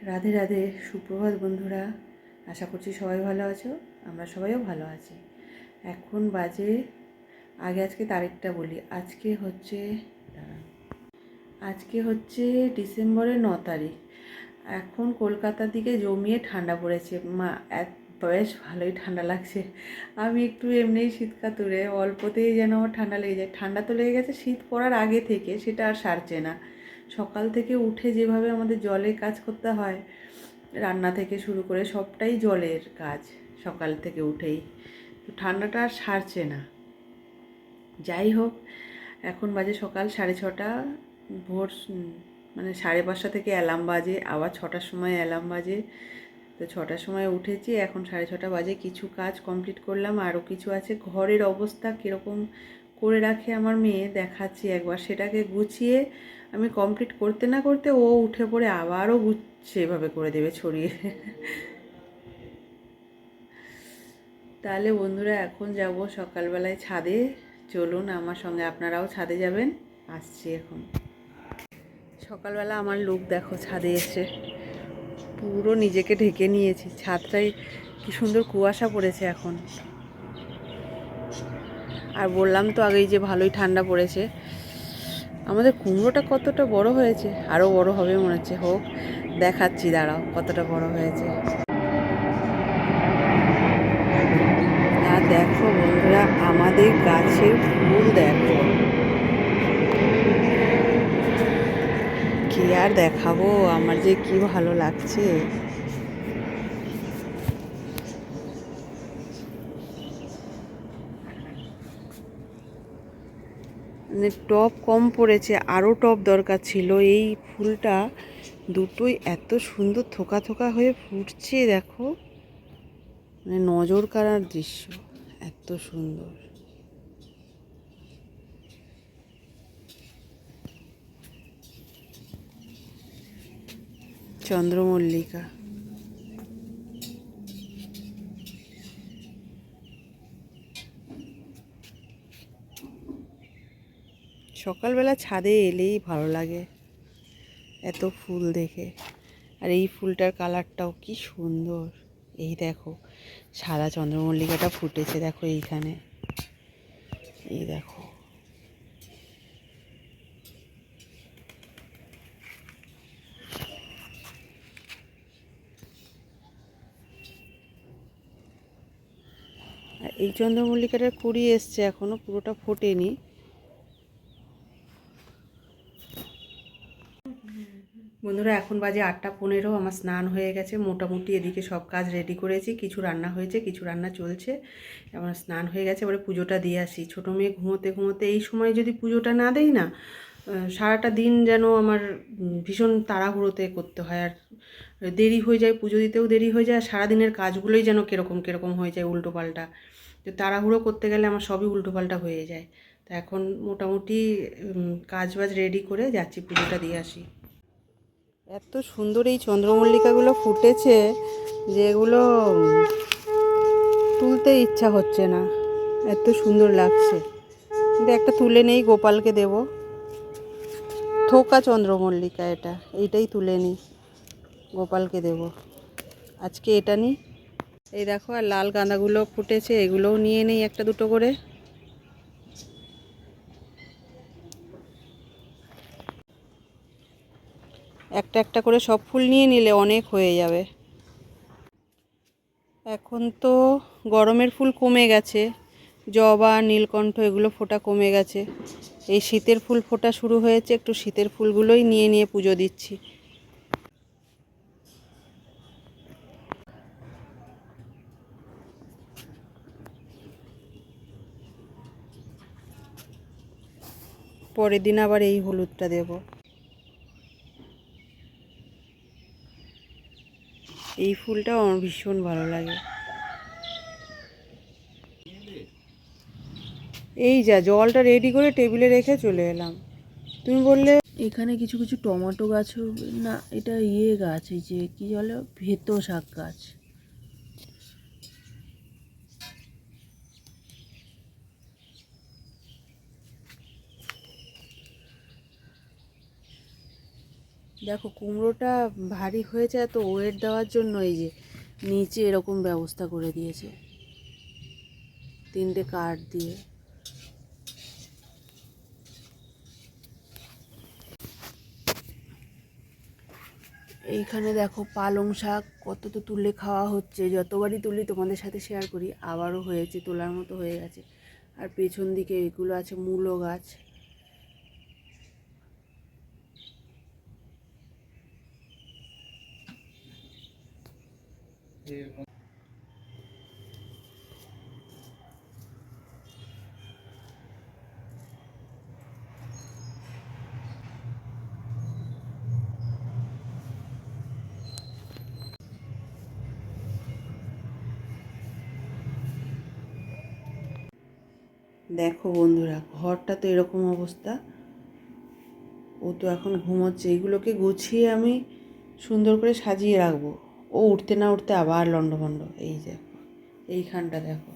রাধে রাধে, সুপ্রভাত বন্ধুরা। আশা করছি সবাই ভালো আছো, আমরা সবাইও ভালো আছি। এখন বাজে, আজকে তারিখটা বলি। আজকে হচ্ছে ডিসেম্বরের 9 তারিখ। এখন কলকাতার দিকে জমিয়ে ঠান্ডা পড়েছে। বেশ ভালোই ঠান্ডা লাগছে। আমি একটু এমনিই শীত কাতুরে, অল্পতেই যেন আমার ঠান্ডা লেগে যায়। ঠান্ডা তো লেগে গেছে শীত পড়ার আগে থেকে, সেটা আর সারছে না। সকাল থেকে উঠে যেভাবে আমাদের জলে কাজ করতে হয়, রান্না থেকে শুরু করে সবটাই জলের কাজ সকাল থেকে উঠেই, তো ঠান্ডাটা আর সারছে না। যাই হোক, এখন বাজে সকাল 6:30। ভোর মানে 5:30 থেকে অ্যালার্ম বাজে, আবার 6টার সময় অ্যালার্ম বাজে। তো 6টার সময় উঠেছি, এখন 6:30 বাজে। কিছু কাজ কমপ্লিট করলাম, আরও কিছু আছে। ঘরের অবস্থা কীরকম করে রাখে আমার মেয়ে, দেখাচ্ছি একবার। সেটাকে গুছিয়ে আমি কমপ্লিট করতে না করতে ও উঠে পড়ে আবারও সেভাবে করে দেবে ছড়িয়ে। তাহলে বন্ধুরা, এখন যাব সকালবেলায় ছাদে। চলুন আমার সঙ্গে, আপনারাও ছাদে যাবেন। আসছি এখন। সকালবেলা আমার লুক দেখো, ছাদে এসে পুরো নিজেকে ঢেকে নিয়েছি। ছাদটাই কি সুন্দর কুয়াশা পড়েছে এখন। আর বললাম তো আগেই যে ভালোই ঠান্ডা পড়েছে। আমাদের কুমড়োটা কতটা বড় হয়েছে, আরও বড় হবে মনে হচ্ছে। হোক, দেখাচ্ছি, দাঁড়াও কতটা বড় হয়েছে। আর দেখো বন্ধুরা, আমাদের গাছের ফুল দেখো। কি আর দেখাবো, আমার যে কি ভালো লাগছে। মানে টব কম পড়েছে, আরও টব দরকার ছিল। এই ফুলটা দুটোই এত সুন্দর থোকা থোকা হয়ে ফুটছে দেখো, মানে নজর কাড়ার দৃশ্য, এত সুন্দর। চন্দ্রমল্লিকা। সকালবেলা ছাদে এলেই ভালো লাগে, এত ফুল দেখে। আর এই ফুলটার কালারটাও কি সুন্দর। এই দেখো, সাদা চন্দ্রমল্লিকাটা ফুটেছে দেখো এইখানে, এই দেখো। আর এই চন্দ্রমল্লিকাটার কুড়ি এসছে, এখনো পুরোটা ফোটেনি। বন্ধুরা, এখন বাজে 8:15। আমার স্নান হয়ে গেছে মোটামুটি। এদিকে সব কাজ রেডি করেছি, কিছু রান্না হয়েছে, কিছু রান্না চলছে। আমার স্নান হয়ে গেছে, এবারে পুজোটা দিয়ে আসি। ছোটো মেয়ে ঘুমোতে ঘুমোতে এই সময় যদি পুজোটা না দেই না, সারাটা দিন যেন আমার ভীষণ তাড়াহুড়োতে করতে হয়। আর দেরি হয়ে যায়, পুজো দিতেও দেরি হয়ে যায়। আর সারাদিনের কাজগুলোই যেন কীরকম কীরকম হয়ে যায়, উল্টোপাল্টা। তো তাড়াহুড়ো করতে গেলে আমার সবই উল্টোপাল্টা হয়ে যায়। তো এখন মোটামুটি কাজ বাজ রেডি করে যাচ্ছি, পুজোটা দিয়ে আসি। এত সুন্দর এই চন্দ্রমল্লিকাগুলো ফুটেছে যে এগুলো তুলতে ইচ্ছা হচ্ছে না, এত সুন্দর লাগছে। কিন্তু একটা তুলে নেই, গোপালকে দেব। থোকা চন্দ্রমল্লিকা, এইটাই তুলে নিই, গোপালকে দেব আজকে। এটা নিই। এই দেখো, আর লাল গাঁদাগুলো ফুটেছে, এগুলোও নিয়ে নেই একটা দুটো করে। একটা একটা করে সব ফুল নিয়ে নিলে অনেক হয়ে যাবে। এখন তো গরমের ফুল কমে গেছে, জবা, নীলকণ্ঠ এগুলো ফোটা কমে গেছে। এই শীতের ফুল ফোটা শুরু হয়েছে, একটু শীতের ফুলগুলোই নিয়ে নিয়ে পুজো দিচ্ছি। পরের দিন আবার এই হলুদটা দেব। এই ফুলটাও আমার ভীষণ ভালো লাগে। এই যা, জলটা রেডি করে টেবিলে রেখে চলে এলাম। তুমি বললে এখানে কিছু কিছু টমেটো গাছও, না এটা গাছ, এই যে কি বলে, ভেতো শাক গাছ। দেখো কুমড়োটা ভারী হয়েছে, তো ওয়েট দেওয়ার জন্য এই যে নিচে এরকম ব্যবস্থা করে দিয়েছে 3টে কাঠ দিয়ে। এইখানে দেখো পালং শাক কত তো তুলে খাওয়া হচ্ছে, যতবারই তুলি তোমাদের সাথে শেয়ার করি, আবারও হয়েছে, তোলার মতো হয়ে গেছে। আর পেছন দিকে এগুলো আছে মূলো গাছ। দেখো বন্ধুরা, ঘরটা তো এরকম অবস্থা। ও তো এখন ঘুমোচ্ছে, এইগুলোকে গুছিয়ে আমি সুন্দর করে সাজিয়ে রাখবো। ও উঠতে না উঠতে আবার লন্ডভন্ড। এই দেখো, এইখানটা দেখো।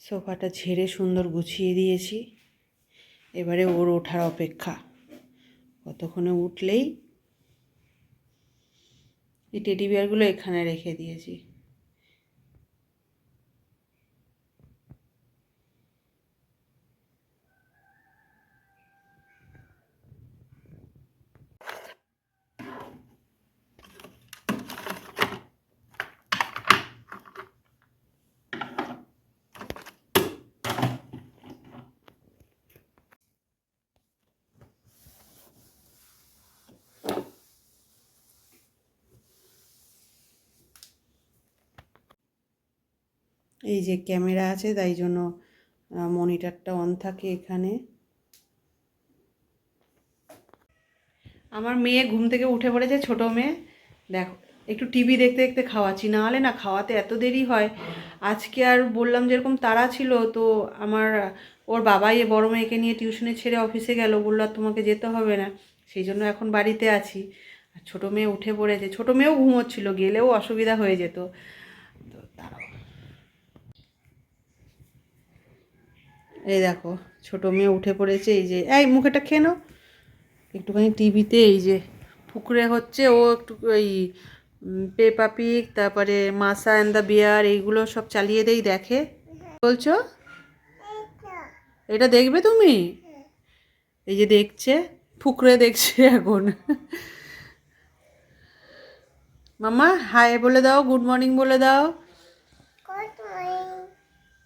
সোফাটা ঝেড়ে সুন্দর গুছিয়ে দিয়েছি, এবারে ওর ওঠার অপেক্ষা। কতক্ষণে উঠলেই এই টেডি বিয়ারগুলো এখানে রেখে দিয়েছি। এই যে ক্যামেরা আছে, তাই জন্য মনিটরটা অন থাকে এখানে। আমার মেয়ে ঘুম থেকে উঠে পড়েছে, ছোটো মেয়ে। দেখো, একটু টিভি দেখতে দেখতে খাওয়াচ্ছি, নাহলে না খাওয়াতে এত দেরি হয়। আজকে আর বললাম যেরকম তাড়া ছিল, তো ওর বাবাই বড় মেয়েকে নিয়ে টিউশনে ছেড়ে অফিসে গেল, বললো আর তোমাকে যেতে হবে না, সেই জন্য এখন বাড়িতে আছি। আর ছোটো মেয়ে উঠে পড়েছে, ছোটো মেয়েও ঘুমোচ্ছিল, গেলেও অসুবিধা হয়ে যেত। তো তারাও, এই দেখো ছোটো মেয়ে উঠে পড়েছে। এই যে এই মুখেটা খেয়ে নাও। একটুখানি টিভিতে এই যে ফুকরে হচ্ছে, ও একটু ওই পেপা পিগ, তারপরে মাসা অ্যান্ড দ্য বিয়ার, এইগুলো সব চালিয়ে দেই, দেখে। বলছো এটা দেখবে তুমি? এই যে দেখছে, ফুকরে দেখছে এখন। মামা হাই বলে দাও, গুড মর্নিং বলে দাও।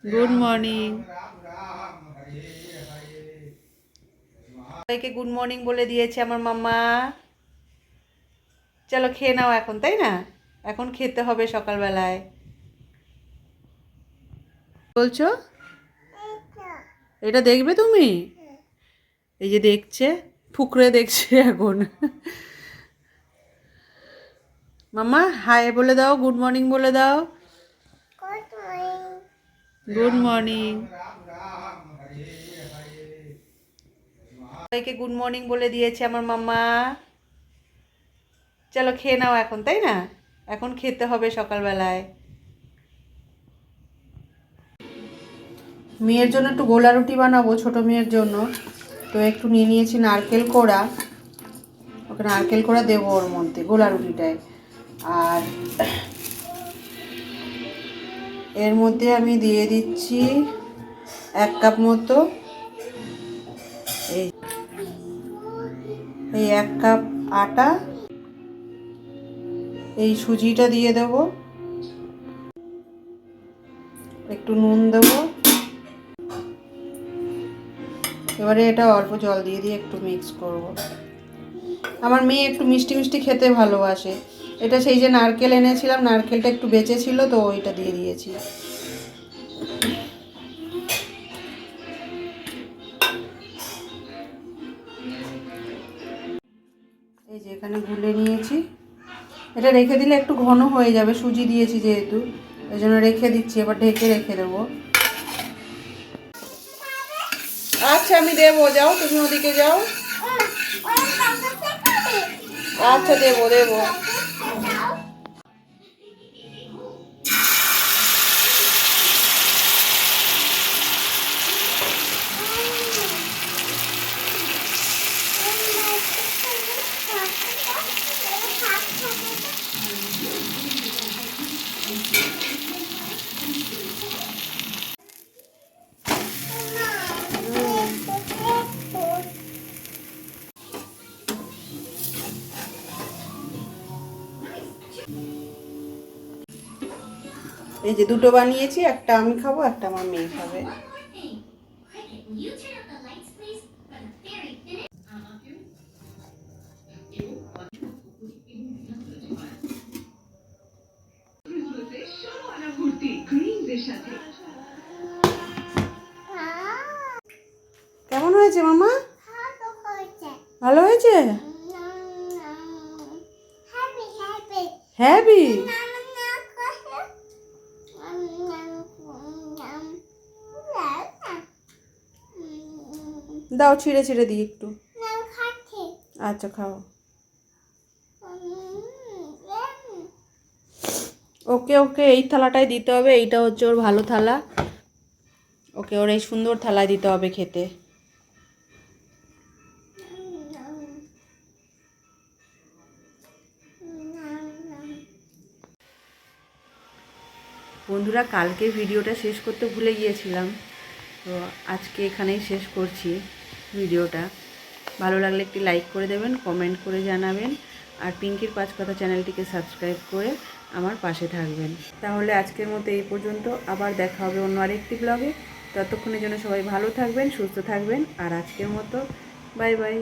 গুড মর্নিং, সবাইকে গুড মর্নিং বলে দিয়েছে আমার মাম্মা। চলো খেয়ে নাও এখন, তাই না? এখন খেতে হবে সকালবেলায়। বলছো এটা দেখবে তুমি? এই যে দেখছে, ফুকরে দেখছে এখন। মাম্মা হাই বলে দাও, গুড মর্নিং বলে দাও। গুড মর্নিং, সবাইকে গুড মর্নিং বলে দিয়েছে আমার মাম্মা। চলো খেয়ে নাও এখন, তাই না? এখন খেতে হবে সকালবেলায়। মেয়ের জন্য একটু গোলা রুটি বানাবো, ছোটো মেয়ের জন্য। তো একটু নিয়ে নিয়েছি নারকেল কোড়া, ওকে নারকেল কোড়া দেবো ওর মধ্যে গোলা রুটিটায়। আর এর মধ্যে আমি দিয়ে দিচ্ছি 1 কাপ মতো, এই 1 কাপ আটা, এই সুজিটা দিয়ে দেব, একটু নুন দেবো। এবারে এটা অল্প জল দিয়ে দিয়ে একটু মিক্স করব। আমার মেয়ে একটু মিষ্টি মিষ্টি খেতে ভালোবাসে। এটা সেই যে নারকেল এনেছিলাম, নারকেলটা একটু বেঁচে ছিল, তো ওইটা দিয়ে দিয়েছি। এই যে এখানে গুলে নিয়েছি, এটা রেখে দিলে একটু ঘন হয়ে যাবে, সুজি দিয়েছি যেহেতু, এই জন্য রেখে দিচ্ছি। এবার ঢেকে রেখে দেবো। আচ্ছা আমি দেবো, যাও তুমি ওদিকে যাও। আচ্ছা দেবো দেবো। এই যে দুটো বানিয়েছি, একটা আমি খাবো, একটা আমার মেয়ে খাবে। কেমন হয়েছে মামা? ভালো হয়েছে? হ্যাপি? দাও ছিঁড়ে ছিঁড়ে দিই একটু। আচ্ছা খাও। ওকে ওকে, এই থালাটাই দিতে হবে, এইটা হচ্ছে ওর ভালো থালা। ওকে ওর এই সুন্দর থালায় দিতে হবে খেতে। বন্ধুরা, কালকে ভিডিওটা শেষ করতে ভুলে গিয়েছিলাম, তো আজকে এখানেই শেষ করছি ভিডিওটা। ভালো লাগলে একটি লাইক করে দেবেন, কমেন্ট করে জানাবেন, আর পিঙ্কির পাঁচ কথা চ্যানেলটিকে সাবস্ক্রাইব করে আমার পাশে থাকবেন। তাহলে আজকের মতো এই পর্যন্ত, আবার দেখা হবে অন্য আরেকটি ব্লগে। ততক্ষণের জন্য সবাই ভালো থাকবেন, সুস্থ থাকবেন, আর আজকের মতো বাই বাই।